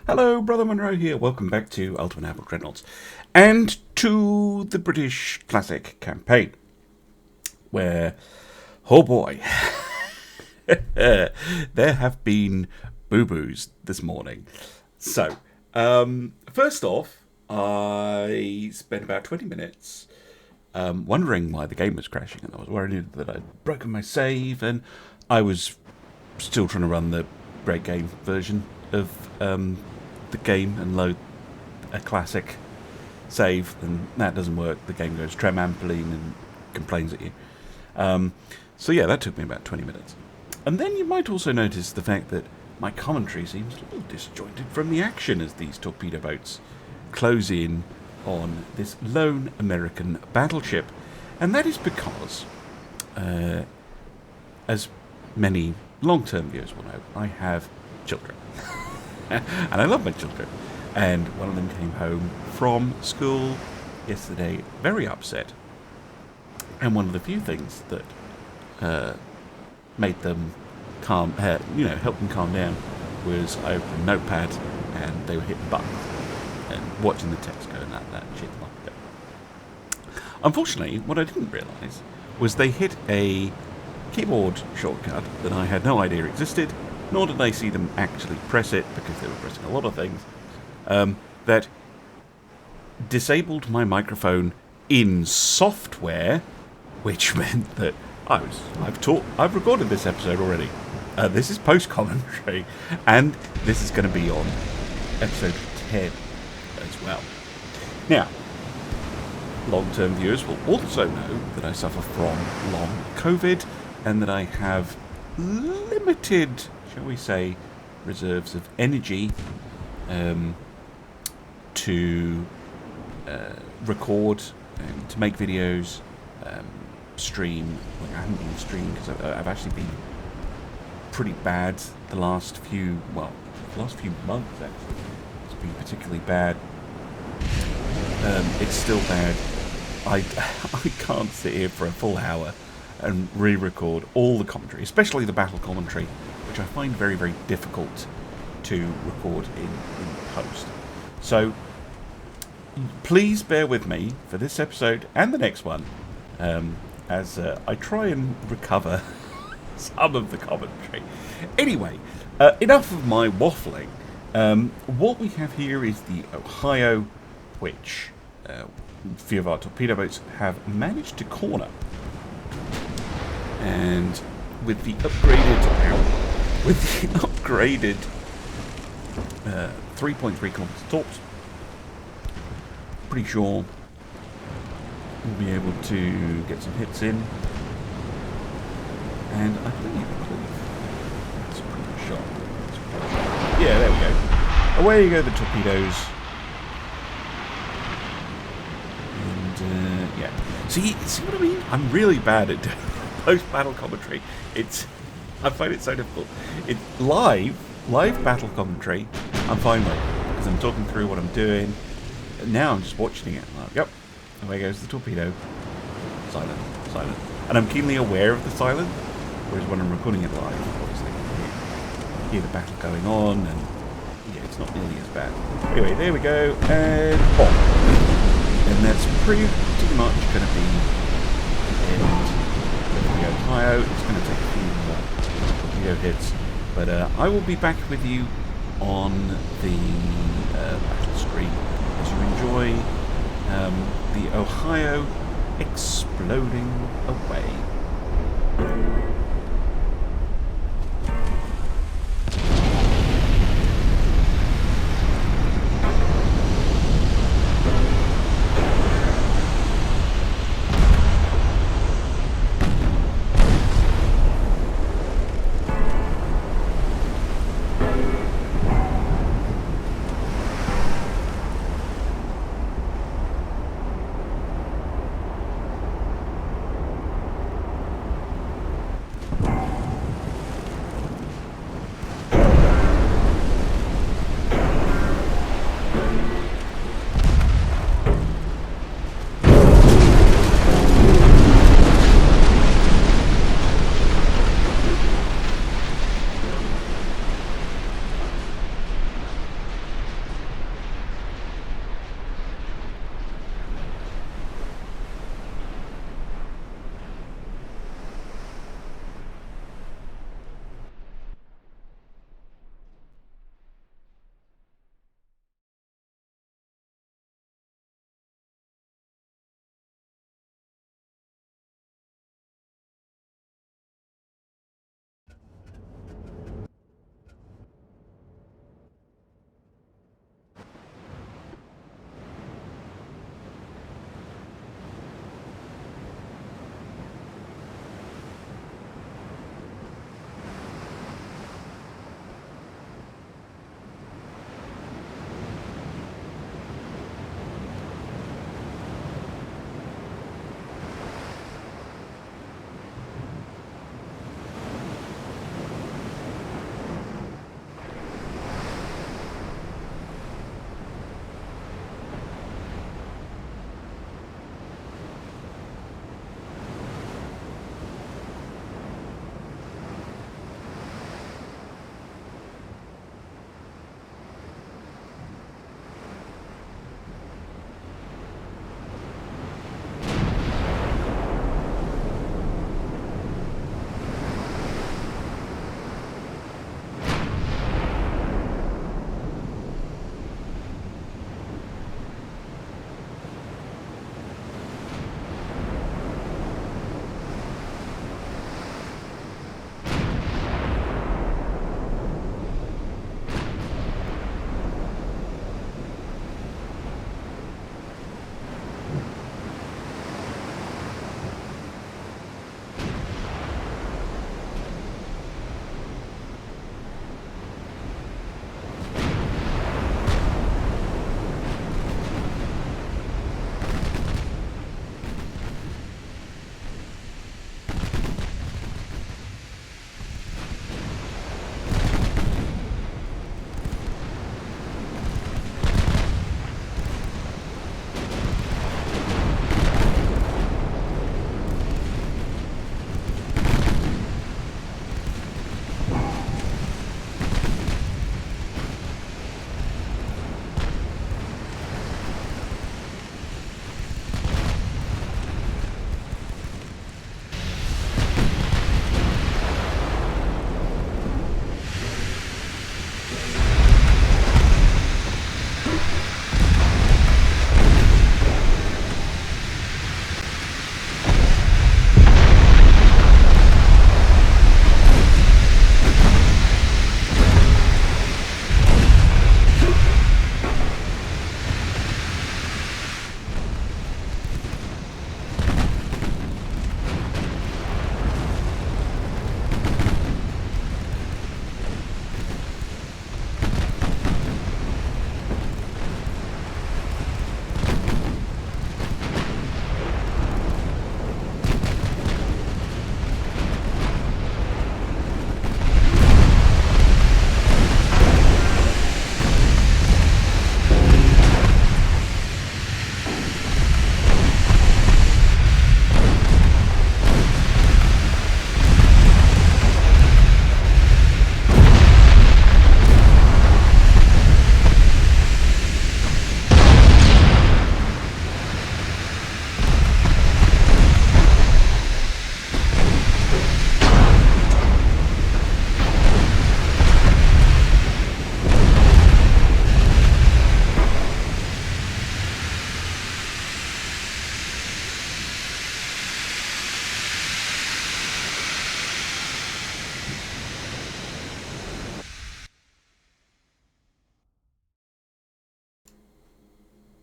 Hello, Brother Monroe here. Welcome back to Ultimate Apple Dreadnoughts and to the British Classic campaign, where, oh boy, there have been boo-boos this morning. So, first off, I spent about 20 minutes wondering why the game was crashing, and I was worried that I'd broken my save, and I was still trying to run the great game version of the game and load a classic save, and that doesn't work. The game goes tremanpoline and complains at you. So yeah, that took me about 20 minutes. And then you might also notice the fact that my commentary seems a little disjointed from the action as these torpedo boats close in on this lone American battleship. And that is because, as many long-term viewers will know, I have children. And I love my children. And one of them came home from school yesterday very upset. And one of the few things that made them calm, help them calm down, was I opened a notepad and they were hitting buttons and watching the text go and that shit like that. Unfortunately, what I didn't realise was they hit a keyboard shortcut that I had no idea existed, nor did I see them actually press it, because they were pressing a lot of things, that disabled my microphone in software, which meant that I've recorded this episode already. This is post-commentary, and this is going to be on episode 10 as well. Now, long-term viewers will also know that I suffer from long COVID, and that I have limited, shall we say, reserves of energy to record, to make videos, stream. Well, I haven't been streaming because I've actually been pretty bad the last few months actually. It's been particularly bad. It's still bad. I can't sit here for a full hour and re-record all the commentary, especially the battle commentary, which I find very, very difficult to record in post. So please bear with me for this episode and the next one, as I try and recover some of the commentary. Anyway, enough of my waffling. What we have here is the Ohio, which a few of our torpedo boats have managed to corner. And with the upgraded 3.3 kilometers torps, pretty sure we'll be able to get some hits in. And I believe that's a pretty good shot. Yeah, there we go. Away you go, the torpedoes. And yeah, see what I mean? I'm really bad at doing post-battle commentary. I find it so difficult. It's live battle commentary I'm fine with, because I'm talking through what I'm doing. Now I'm just watching it. Like, yep, away goes the torpedo. Silent. And I'm keenly aware of the silence, whereas when I'm recording it live, obviously you hear the battle going on, and yeah, it's not nearly as bad. Anyway, there we go, and bomb. And that's pretty much going to be the end of the Ohio. It's going to take a few more torpedo hits, but I will be back with you on the battle screen as you enjoy the Ohio exploding away.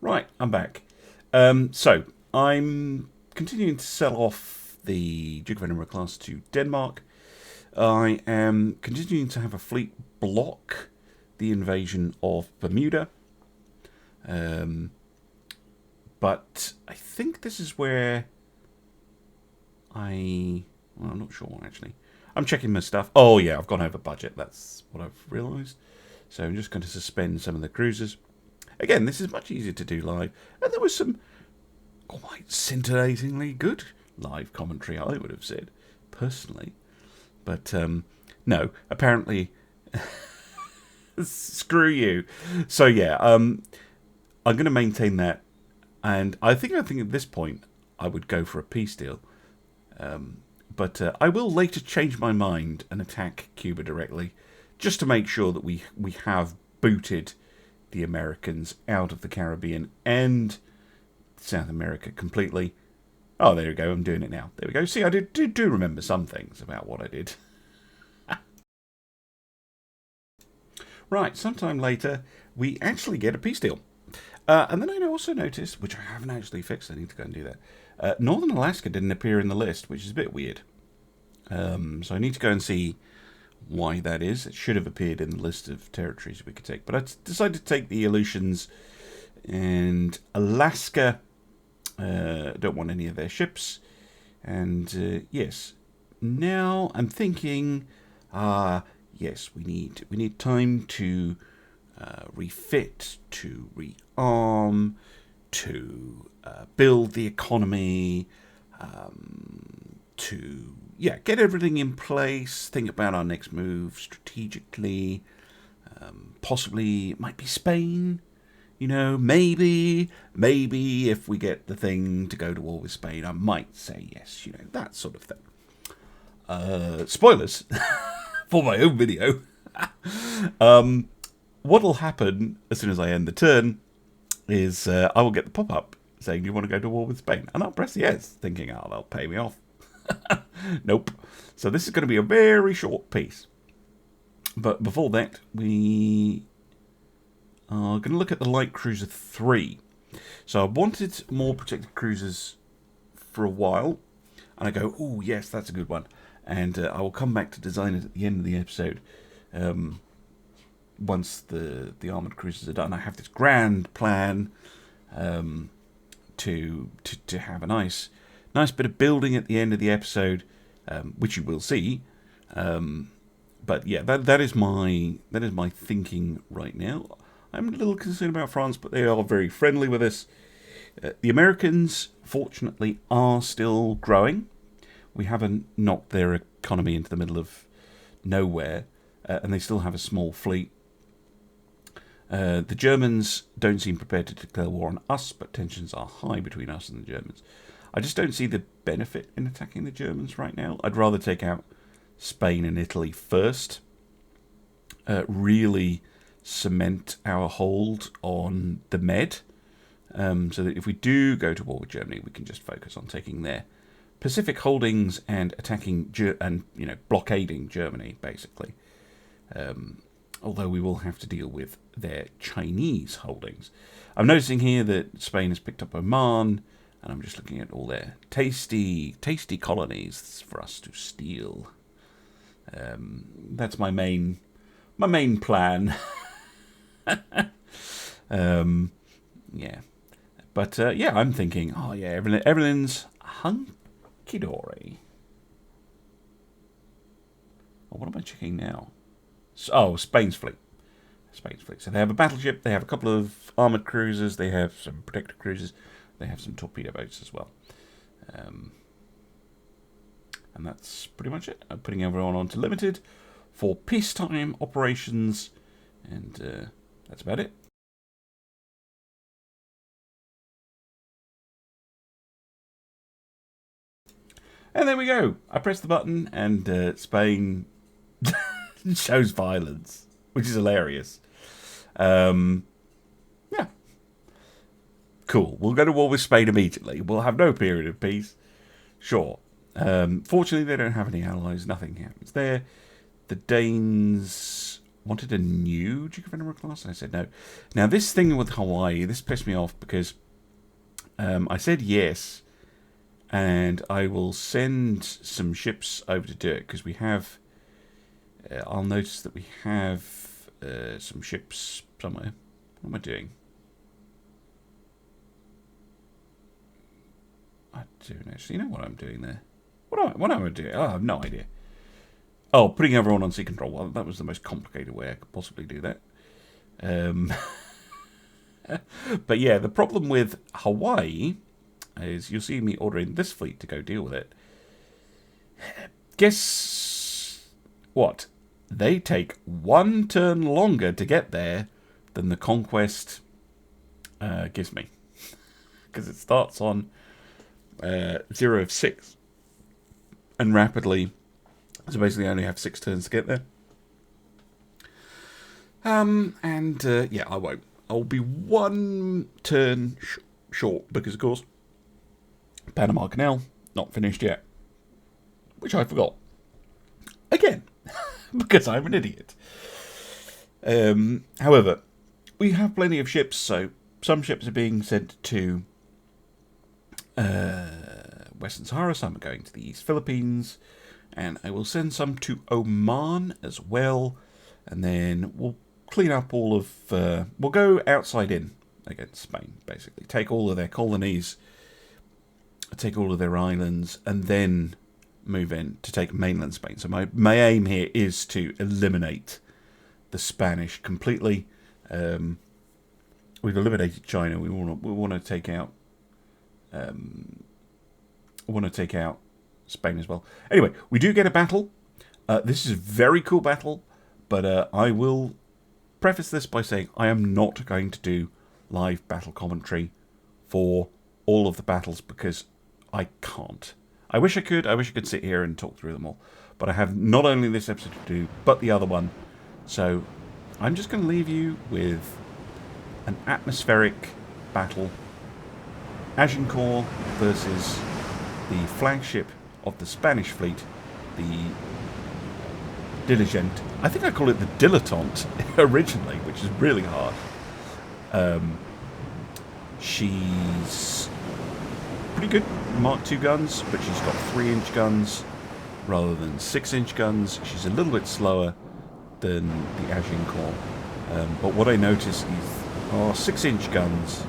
Right, I'm back. So, I'm continuing to sell off the Duke of Edinburgh class to Denmark. I am continuing to have a fleet block the invasion of Bermuda. But I think this is where I'm not sure, actually. I'm checking my stuff. Oh, yeah, I've gone over budget. That's what I've realised. So I'm just going to suspend some of the cruisers. Again, this is much easier to do live. And there was some quite scintillatingly good live commentary, I would have said, personally. But, no, apparently, screw you. So, yeah, I'm going to maintain that. And I think at this point, I would go for a peace deal. But I will later change my mind and attack Cuba directly, just to make sure that we have booted the Americans out of the Caribbean and South America completely. Oh, there we go. I'm doing it now. There we go. See, I do remember some things about what I did. Right, sometime later, we actually get a peace deal. And then I also noticed, which I haven't actually fixed, I need to go and do that, Northern Alaska didn't appear in the list, which is a bit weird. So I need to go and see why that is. It should have appeared in the list of territories we could take. But I decided to take the Aleutians and Alaska. Don't want any of their ships. And yes, now I'm thinking, yes, we need time to refit, to rearm, to build the economy, to get everything in place, think about our next move strategically. Possibly it might be Spain, maybe if we get the thing to go to war with Spain, I might say yes, that sort of thing. Spoilers for my own video. What'll happen as soon as I end the turn is I will get the pop-up saying, do you want to go to war with Spain? And I'll press yes, thinking, they'll pay me off. Nope. So this is going to be a very short piece. But before that, we are going to look at the Light Cruiser 3. So I wanted more protected cruisers for a while. And I go, oh, yes, that's a good one. And I will come back to design it at the end of the episode. Once the armoured cruisers are done, I have this grand plan to have a nice bit of building at the end of the episode, which you will see. But yeah, that is my thinking right now. I'm a little concerned about France, but they are very friendly with us. The Americans, fortunately, are still growing. We haven't knocked their economy into the middle of nowhere, and they still have a small fleet. The Germans don't seem prepared to declare war on us, but tensions are high between us and the Germans. I just don't see the benefit in attacking the Germans right now. I'd rather take out Spain and Italy first. Really cement our hold on the Med. So that if we do go to war with Germany, we can just focus on taking their Pacific holdings and attacking blockading Germany, basically. Although we will have to deal with their Chinese holdings. I'm noticing here that Spain has picked up Oman, and I'm just looking at all their tasty colonies for us to steal. That's my main plan. Yeah. But I'm thinking, everything's hunky-dory. What am I checking now? Spain's fleet. So they have a battleship, they have a couple of armoured cruisers, they have some protector cruisers, they have some torpedo boats as well. And that's pretty much it. I'm putting everyone onto limited for peacetime operations, and that's about it. And there we go. I press the button, and Spain shows violence, which is hilarious. Yeah. Cool. We'll go to war with Spain immediately. We'll have no period of peace. Sure. Fortunately, they don't have any allies. Nothing happens there. The Danes wanted a new Duke of Vendar class, and I said no. Now, this thing with Hawaii, this pissed me off because I said yes, and I will send some ships over to do it, because we have... I'll notice that we have some ships somewhere. What am I doing? I don't actually know what I'm doing there. What am I doing? Oh, I have no idea. Oh, putting everyone on sea control. Well, that was the most complicated way I could possibly do that. But yeah, the problem with Hawaii is you'll see me ordering this fleet to go deal with it. Guess what? They take 1 turn longer to get there than the Conquest gives me. Because it starts on 0 of 6. And rapidly, so basically I only have 6 turns to get there. Yeah, I won't. I'll be 1 turn short because, of course, Panama Canal, not finished yet. Which I forgot. Again. Because I'm an idiot. However, we have plenty of ships, so some ships are being sent to Western Sahara, some are going to the East Philippines, and I will send some to Oman as well, and then we'll clean up all of... we'll go outside in against Spain, basically. Take all of their colonies, take all of their islands, and then move in to take mainland Spain. So my aim here is to eliminate the Spanish completely. We've eliminated China. We want to take out Spain as well. Anyway, we do get a battle. This is a very cool battle, but I will preface this by saying I am not going to do live battle commentary for all of the battles because I can't. I wish I could. I wish I could sit here and talk through them all. But I have not only this episode to do, but the other one. So I'm just going to leave you with an atmospheric battle. Agincourt versus the flagship of the Spanish fleet, the Diligent. I think I call it the Dilettante originally, which is really hard. She's pretty good Mark II guns, but she's got 3-inch guns rather than 6-inch guns. She's a little bit slower than the Agincourt. But what I noticed is our 6-inch guns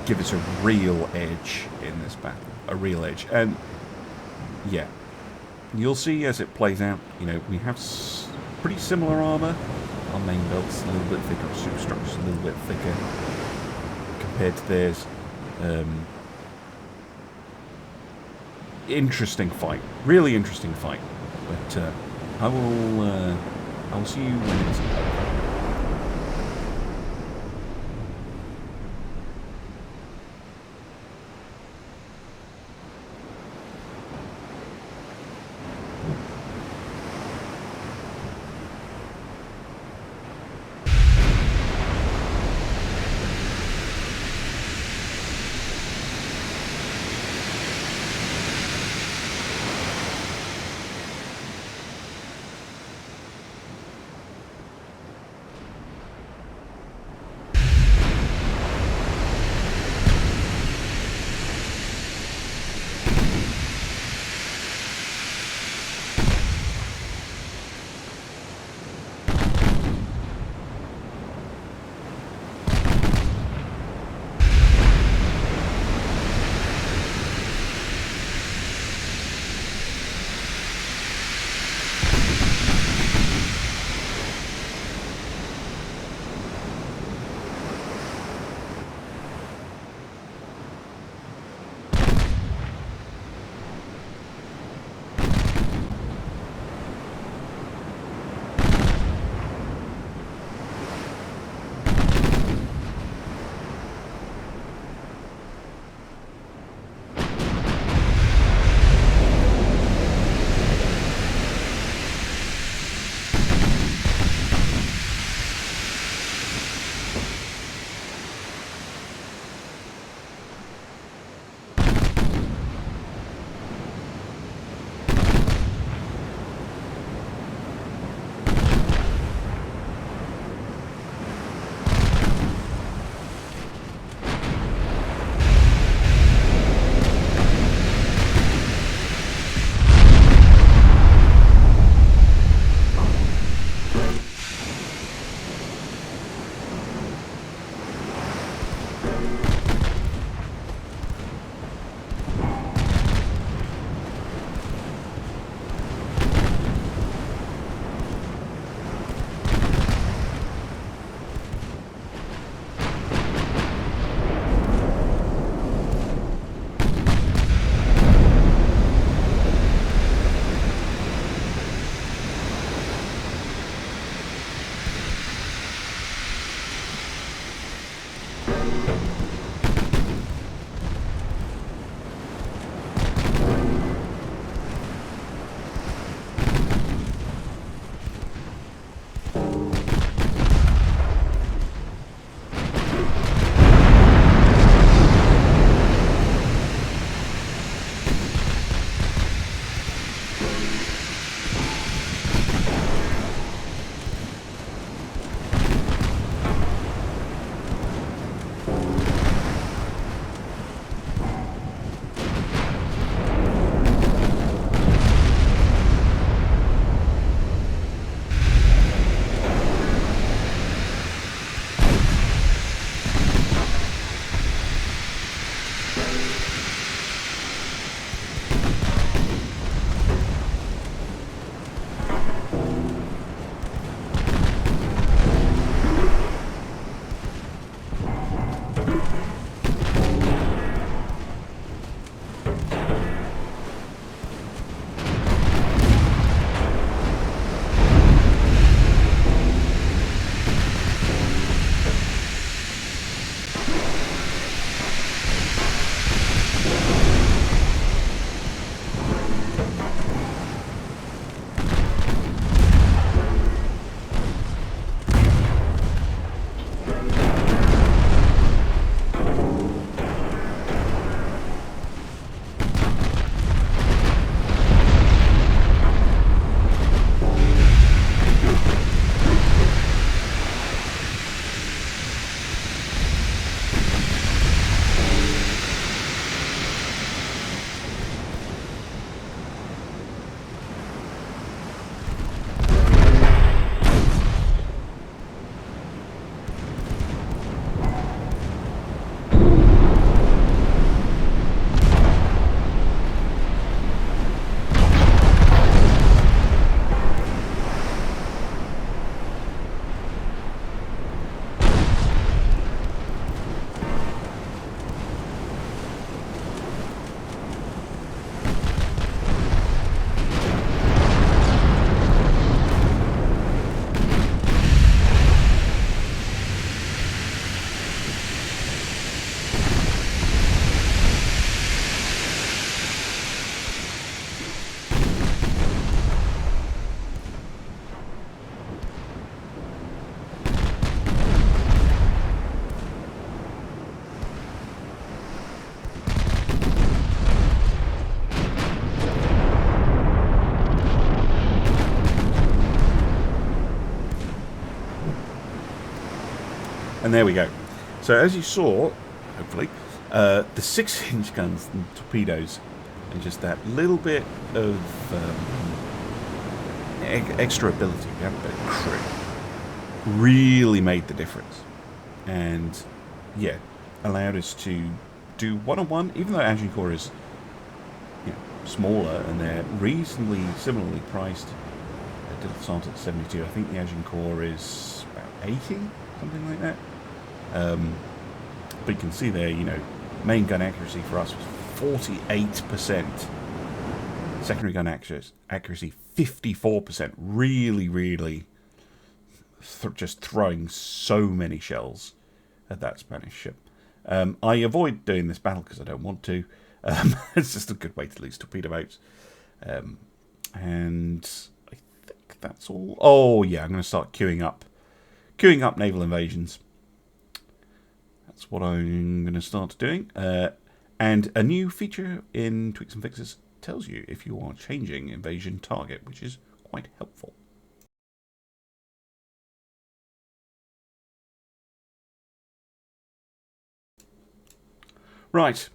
give us a real edge in this battle. A real edge. And yeah, you'll see as it plays out, you know, we have pretty similar armour. Our main belt's a little bit thicker, our superstructure's a little bit thicker compared to theirs. Interesting fight, really interesting fight. But I will see you when it's over. And there we go. So as you saw, hopefully, the 6-inch guns and torpedoes and just that little bit of extra ability, we have a bit of crew, really made the difference. And yeah, allowed us to do one-on-one, even though Adrien Core is, you know, smaller and they're reasonably similarly priced. I did start at 72. I think the Adrien Core is about 80, something like that. But you can see there, you know, main gun accuracy for us was 48%. Secondary gun accuracy 54%. Really, really just throwing so many shells at that Spanish ship. I avoid doing this battle because I don't want to. It's just a good way to lose torpedo boats. And I think that's all. Oh yeah, I'm going to start queuing up naval invasions. That's what I'm going to start doing. And a new feature in Tweaks and Fixes tells you if you are changing invasion target, which is quite helpful. Right.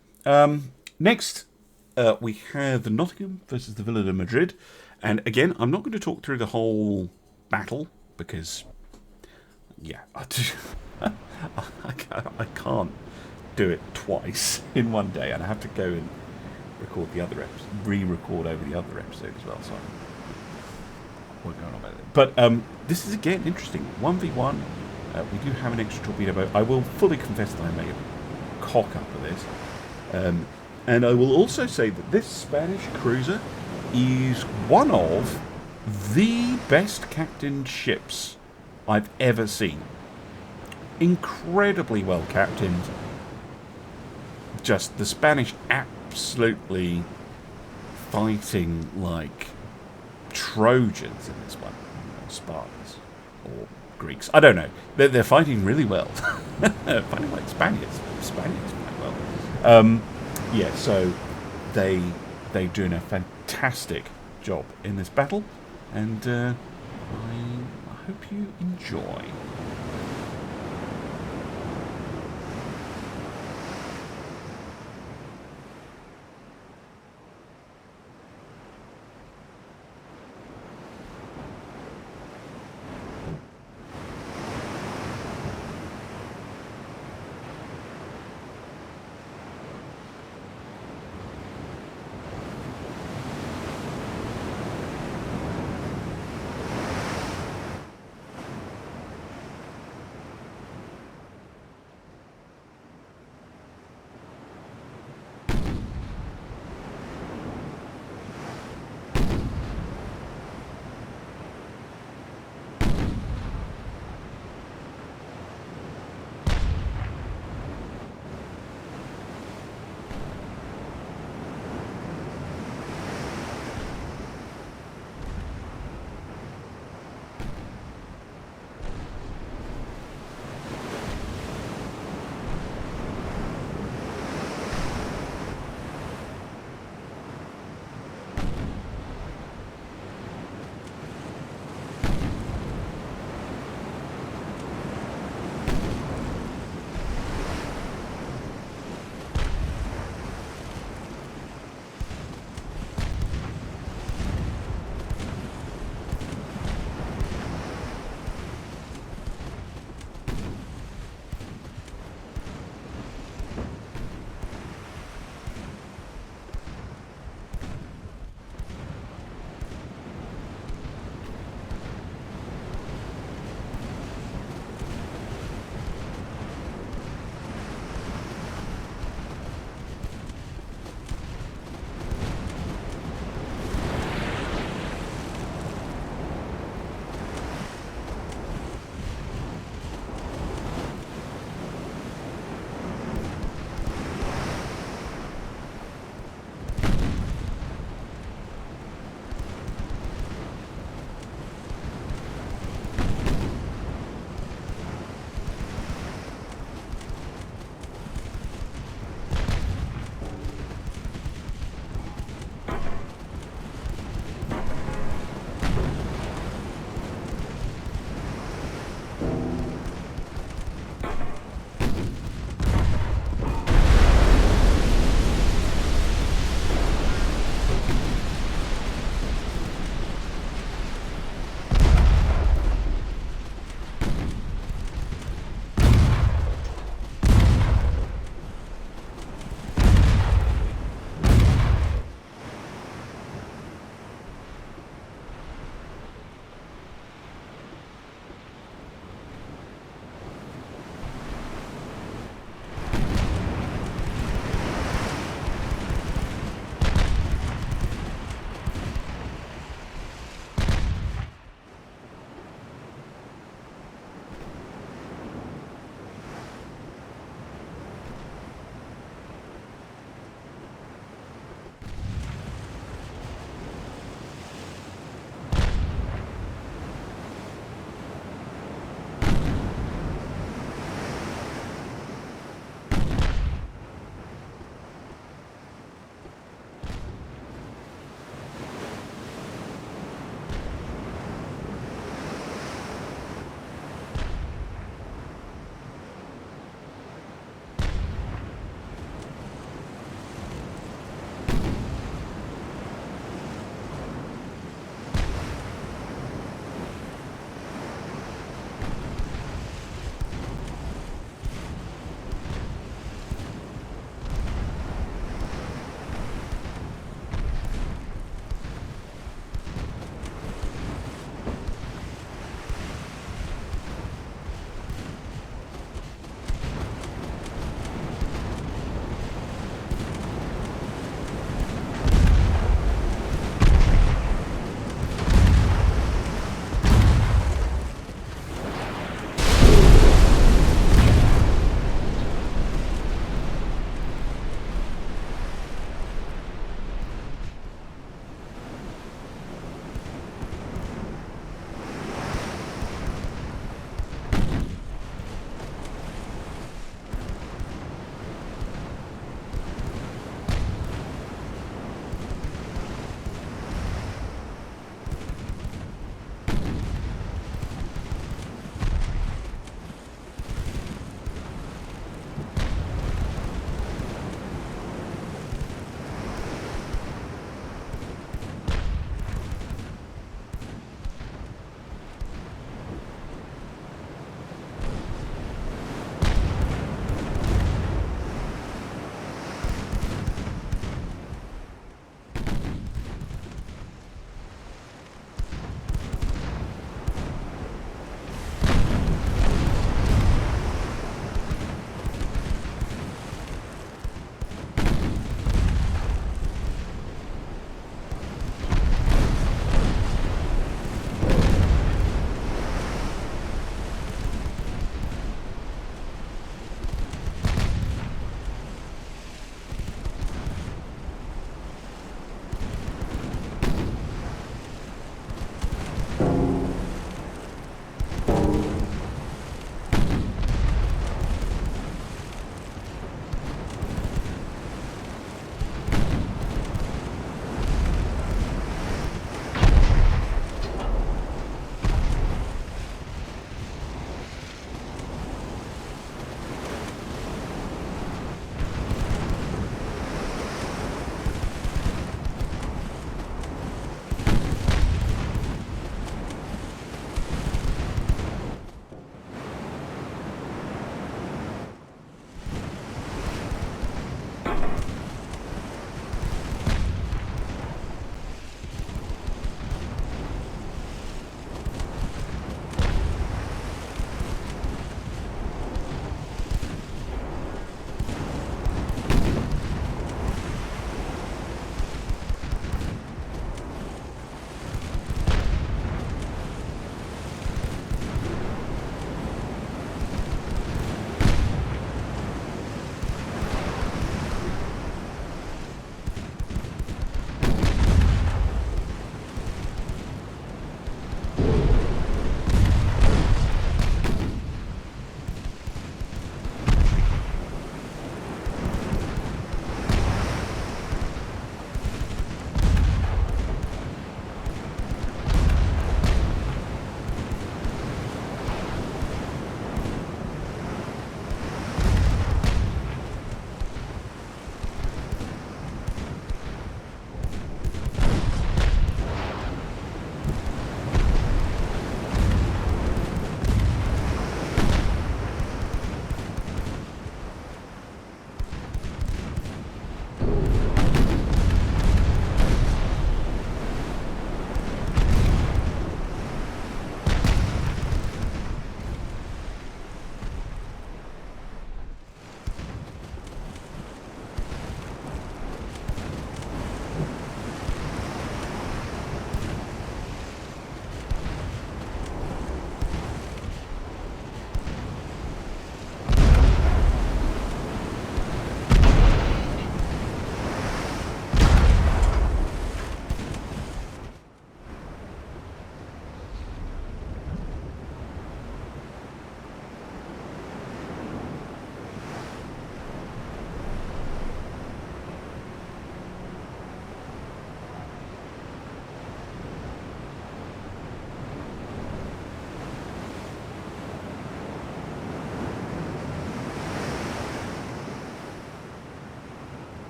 Next, we have the Nottingham versus the Villa de Madrid. And again, I'm not going to talk through the whole battle because, yeah, I can't. do it twice in one day, and I have to go and record the other episode, re-record over the other episode as well. So we're going on about it. But this is again interesting. 1v1. We do have an extra torpedo boat. I will fully confess that I made a cock up of this. And I will also say that this Spanish cruiser is one of the best captained ships I've ever seen. Incredibly well captained. Just the Spanish absolutely fighting like Trojans in this one. Or Spartans. Or Greeks. I don't know. They're fighting really well. Fighting like Spaniards. Spaniards fight well. Yeah, so they're doing a fantastic job in this battle, and I hope you enjoy.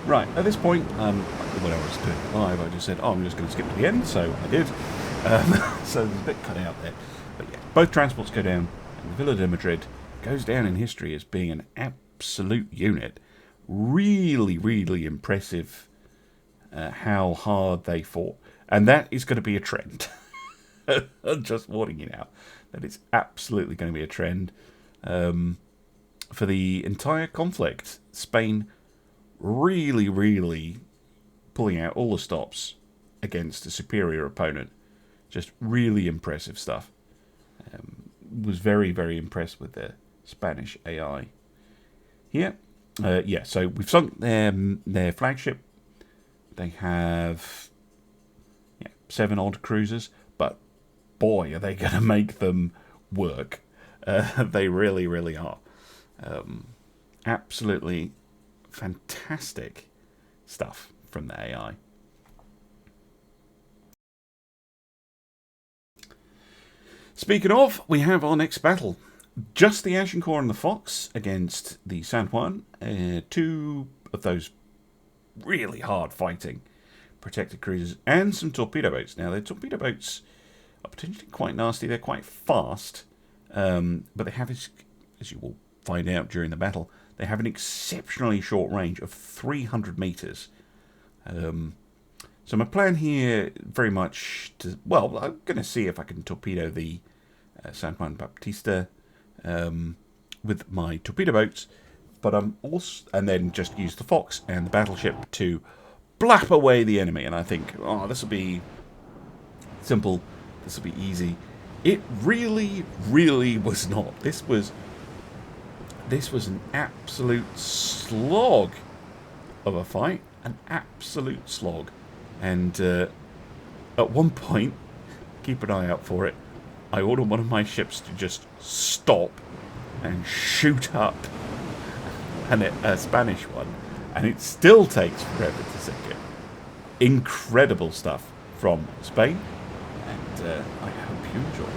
Right, at this point, when I was doing it live, I just said, oh, I'm just going to skip to the end, so I did. So there's a bit cut out there. But yeah, both transports go down, and the Villa de Madrid goes down in history as being an absolute unit. Really, really impressive how hard they fought. And that is going to be a trend. I'm just warning you now. That it's absolutely going to be a trend. For the entire conflict, Spain really, really pulling out all the stops against a superior opponent. Just really impressive stuff. Was very, very impressed with the Spanish AI here. Yeah, so we've sunk their flagship. They have 7 odd cruisers, but boy, are they going to make them work. They really, really are. Absolutely fantastic stuff from the AI. Speaking of, we have our next battle. Just the Agincourt and the Fox against the San Juan. 2 of those really hard fighting protected cruisers and some torpedo boats. Now, the torpedo boats are potentially quite nasty. They're quite fast, but they have, as you will find out during the battle, they have an exceptionally short range of 300 meters. So my plan here very much to, well, I'm going to see if I can torpedo the San Juan Baptista with my torpedo boats, but I'm also, and then just use the Fox and the battleship to blap away the enemy. And I think, oh, this will be simple, this will be easy. It really, really was not. This was an absolute slog of a fight, an absolute slog. And at one point, keep an eye out for it, I ordered one of my ships to just stop and shoot up, and a Spanish one, and it still takes forever to sink it. Incredible stuff from Spain, and I hope you enjoy it.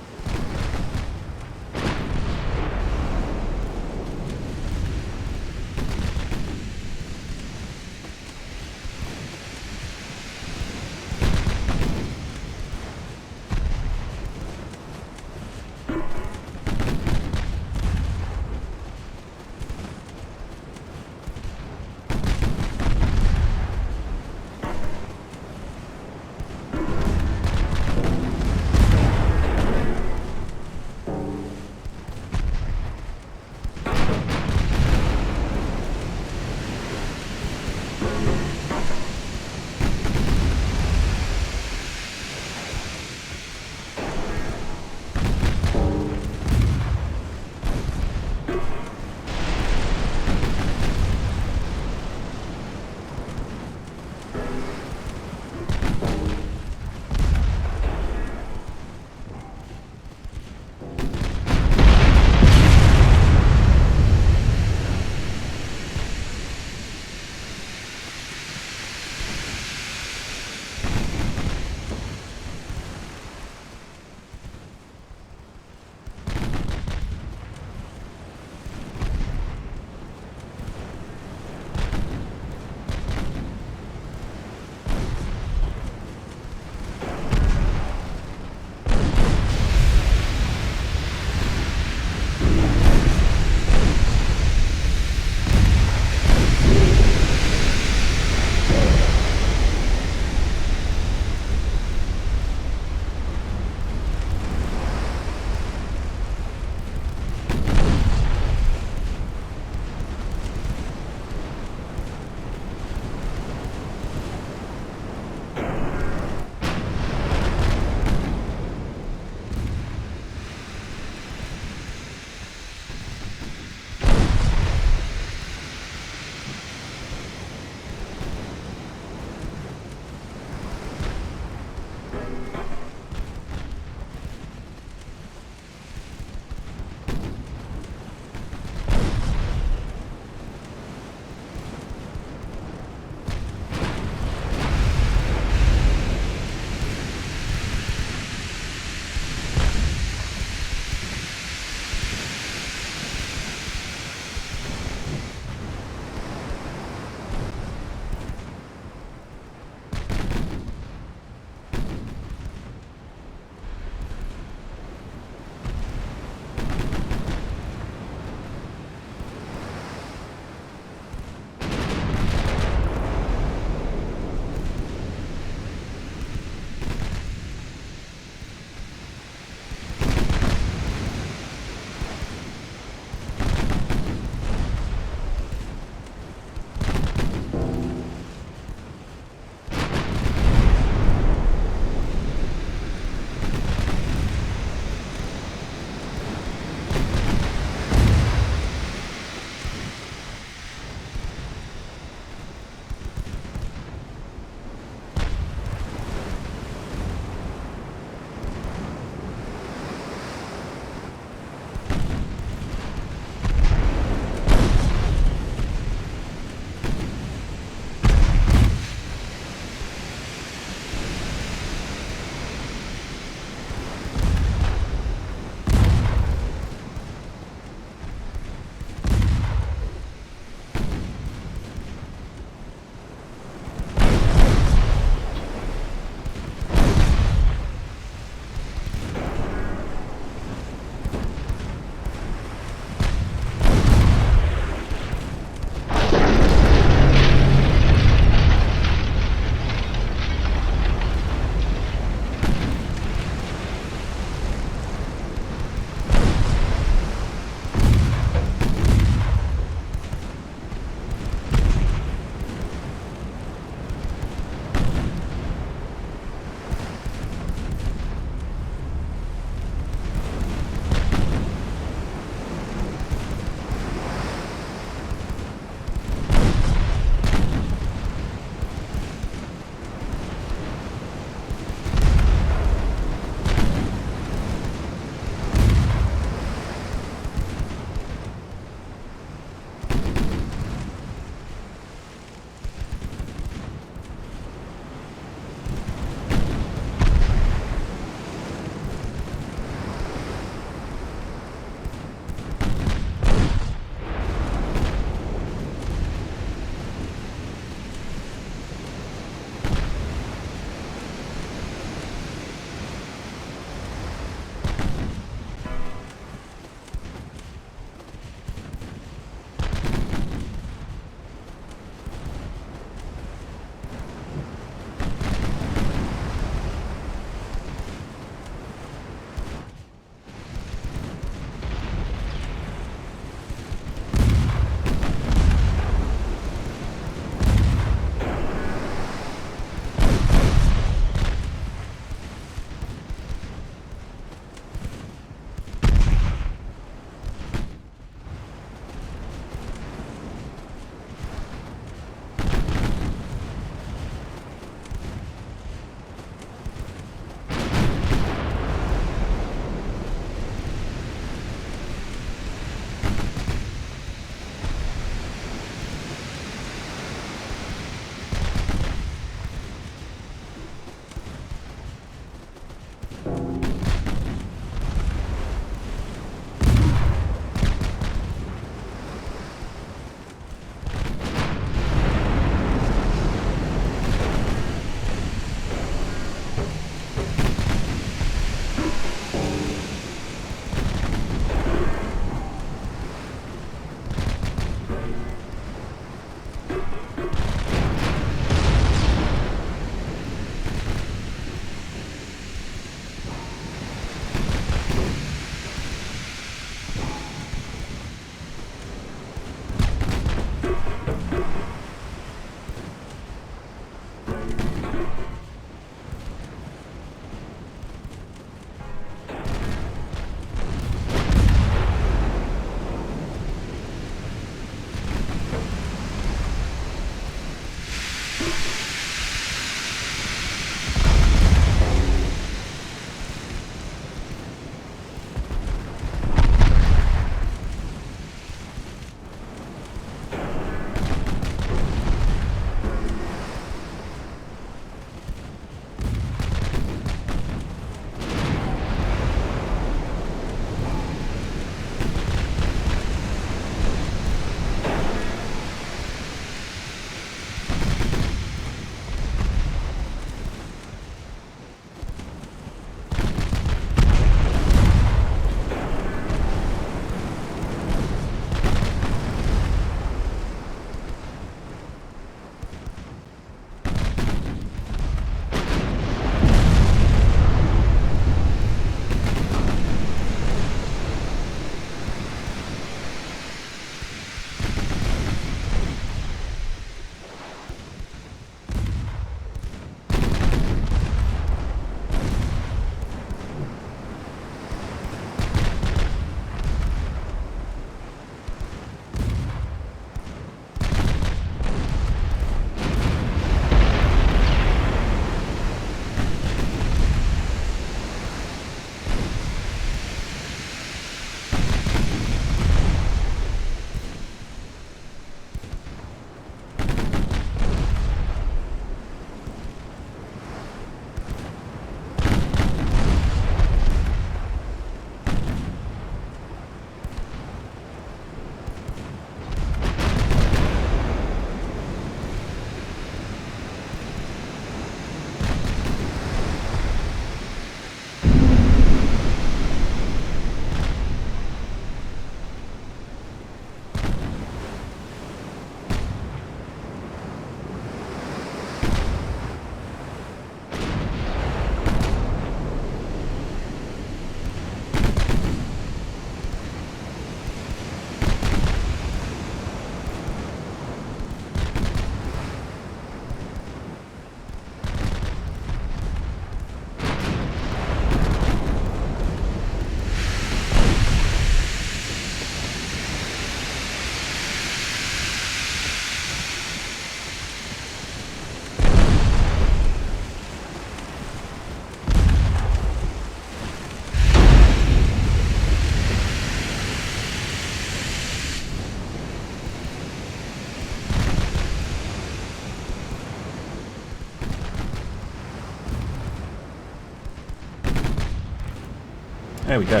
There we go.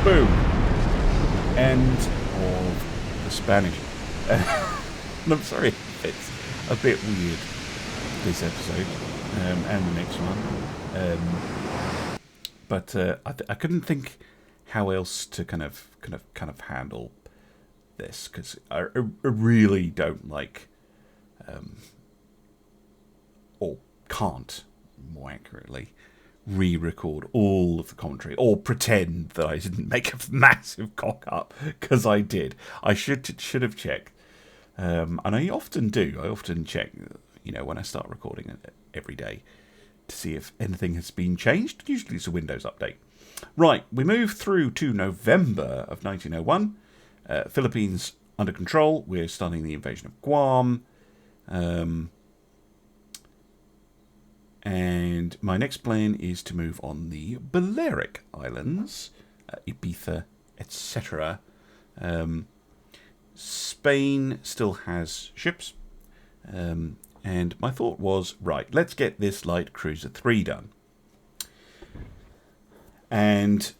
Boom. End of the Spanish. And I'm sorry if it's a bit weird, this episode, and the next one. But I couldn't think how else to kind of handle this, because I really don't like, or can't, more accurately, re-record all of the commentary, or pretend that I didn't make a massive cock up, because I did. I should have checked, and I often do. I often check, when I start recording it every day, to see if anything has been changed. Usually it's a Windows update. Right, we move through to November of 1901. Philippines under control. We're starting the invasion of Guam. And my next plan is to move on the Balearic Islands, Ibiza, etc. Spain still has ships. And my thought was, right, let's get this Light Cruiser 3 done. And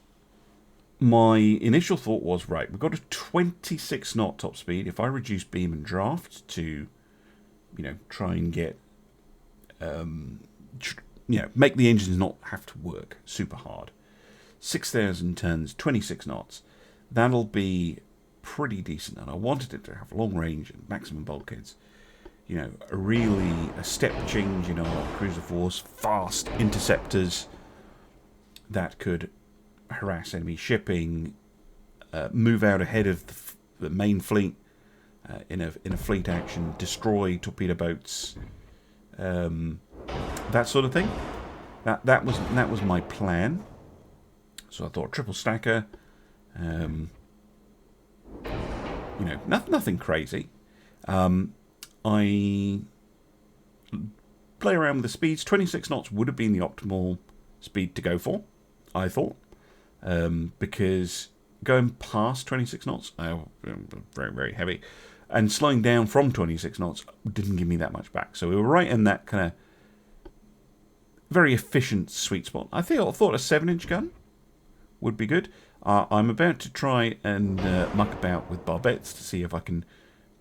my initial thought was, right, we've got a 26 knot top speed. If I reduce beam and draft to, try and get, make the engines not have to work super hard. 6,000 tons, 26 knots. That'll be pretty decent. And I wanted it to have long range and maximum bulkheads. A step change in our cruiser force, fast interceptors that could harass enemy shipping, move out ahead of the main fleet in a fleet action, destroy torpedo boats, that sort of thing. That was my plan. So I thought triple stacker, nothing crazy. I play around with the speeds. 26 knots would have been the optimal speed to go for, I thought, because going past 26 knots, very, very heavy, and slowing down from 26 knots didn't give me that much back. So we were right in that kind of very efficient sweet spot. I thought a 7-inch gun would be good. I'm about to try and muck about with barbettes to see if I can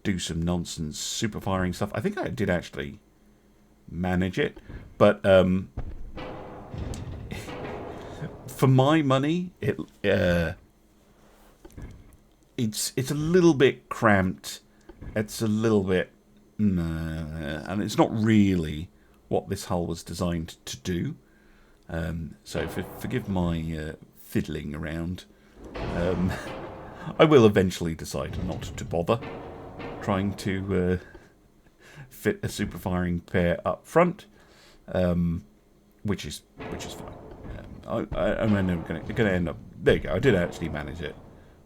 do some nonsense super firing stuff. I think I did actually manage it, but for my money, it's a little bit cramped. It's a little bit, and it's not really what this hull was designed to do. So forgive my fiddling around. I will eventually decide not to bother trying to fit a super firing pair up front, which is fine. I'm going to end up. There you go. I did actually manage it,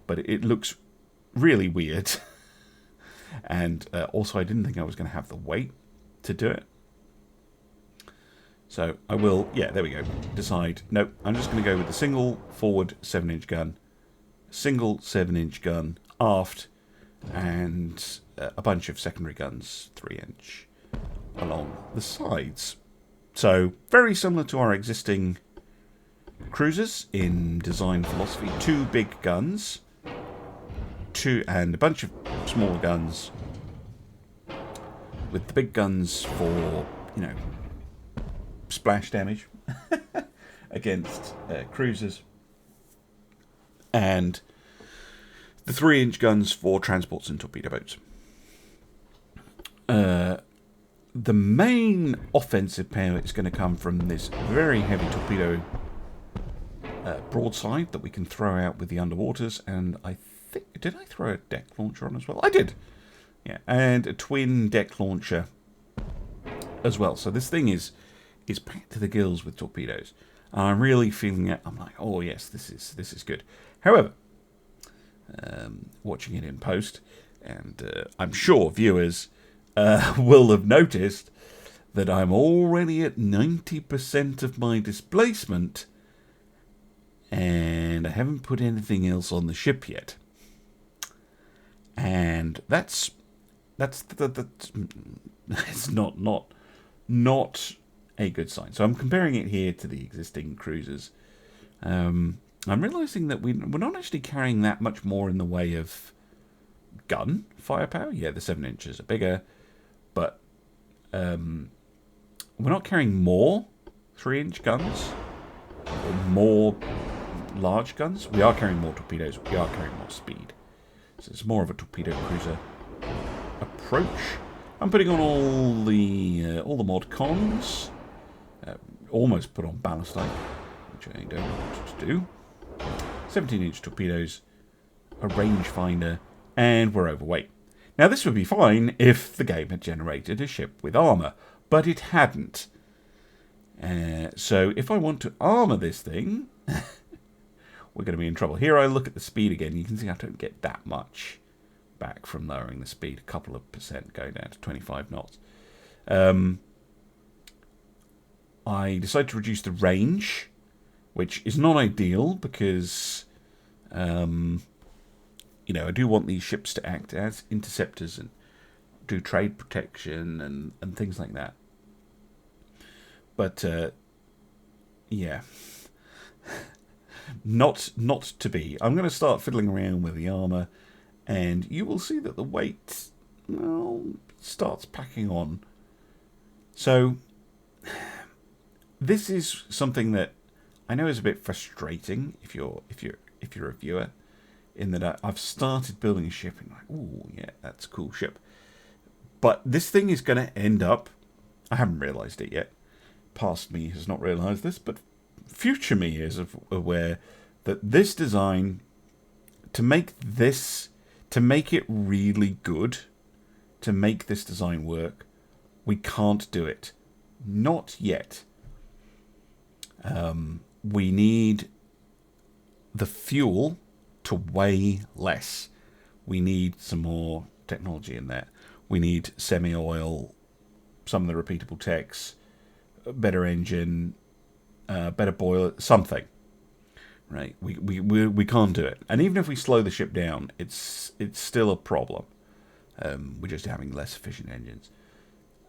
but it looks really weird, and also I didn't think I was going to have the weight to do it. So I will. Yeah, there we go. Decide. Nope. I'm just going to go with the single forward 7-inch gun, single 7-inch gun aft, and a bunch of secondary guns 3-inch along the sides. So very similar to our existing cruisers in design philosophy. 2 big guns, and a bunch of smaller guns, with the big guns for splash damage against cruisers, and the 3-inch guns for transports and torpedo boats. The main offensive power is going to come from this very heavy torpedo broadside that we can throw out with the underwaters, and I think, did I throw a deck launcher on as well? I did. Yeah, and a twin deck launcher as well. So this thing is packed to the gills with torpedoes. I'm really feeling it. I'm like, oh yes, this is good. However, watching it in post, and I'm sure viewers will have noticed that I'm already at 90% of my displacement, and I haven't put anything else on the ship yet. And that's not a good sign. So I'm comparing it here to the existing cruisers. I'm realising that we're not actually carrying that much more in the way of gun firepower. Yeah, the 7 inches are bigger, but we're not carrying more 3-inch guns or more large guns. We are carrying more torpedoes. We are carrying more speed. So it's more of a torpedo cruiser approach. I'm putting on all the mod cons. Almost put on ballistite, which I don't want to do. 17-inch torpedoes, a rangefinder, and we're overweight. Now this would be fine if the game had generated a ship with armour, but it hadn't. So if I want to armour this thing, we're going to be in trouble. Here I look at the speed again. You can see I don't get that much back from lowering the speed, a couple of percent going down to 25 knots. I decided to reduce the range, which is not ideal because, you know, I do want these ships to act as interceptors and do trade protection and things like that. But, yeah, not to be. I'm going to start fiddling around with the armour, and you will see that the weight, well, starts packing on. So this is something that I know is a bit frustrating if you're a viewer, in that I've started building a ship and like, oh yeah, that's a cool ship. But this thing is going to end up, I haven't realised it yet. Past me has not realised this, but future me is aware that this design, to make it really good, to make this design work, we can't do it. Not yet. We need the fuel to weigh less. We need some more technology in there. We need semi-oil, some of the repeatable techs, a better engine, better boiler, something. Right? We can't do it. And even if we slow the ship down, it's still a problem. We're just having less efficient engines.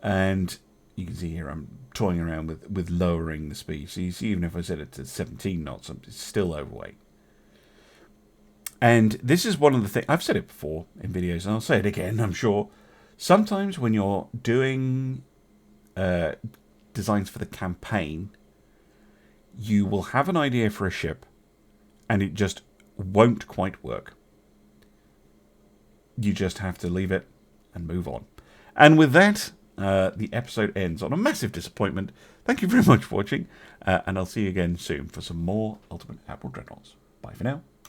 And you can see here I'm toying around with lowering the speed. So you see, even if I set it to 17 knots, it's still overweight. And this is one of the things, I've said it before in videos, and I'll say it again, I'm sure. Sometimes when you're doing designs for the campaign, you will have an idea for a ship, and it just won't quite work. You just have to leave it and move on. And with that, the episode ends on a massive disappointment. Thank you very much for watching, and I'll see you again soon for some more Ultimate Admiral Dreadnoughts. Bye for now.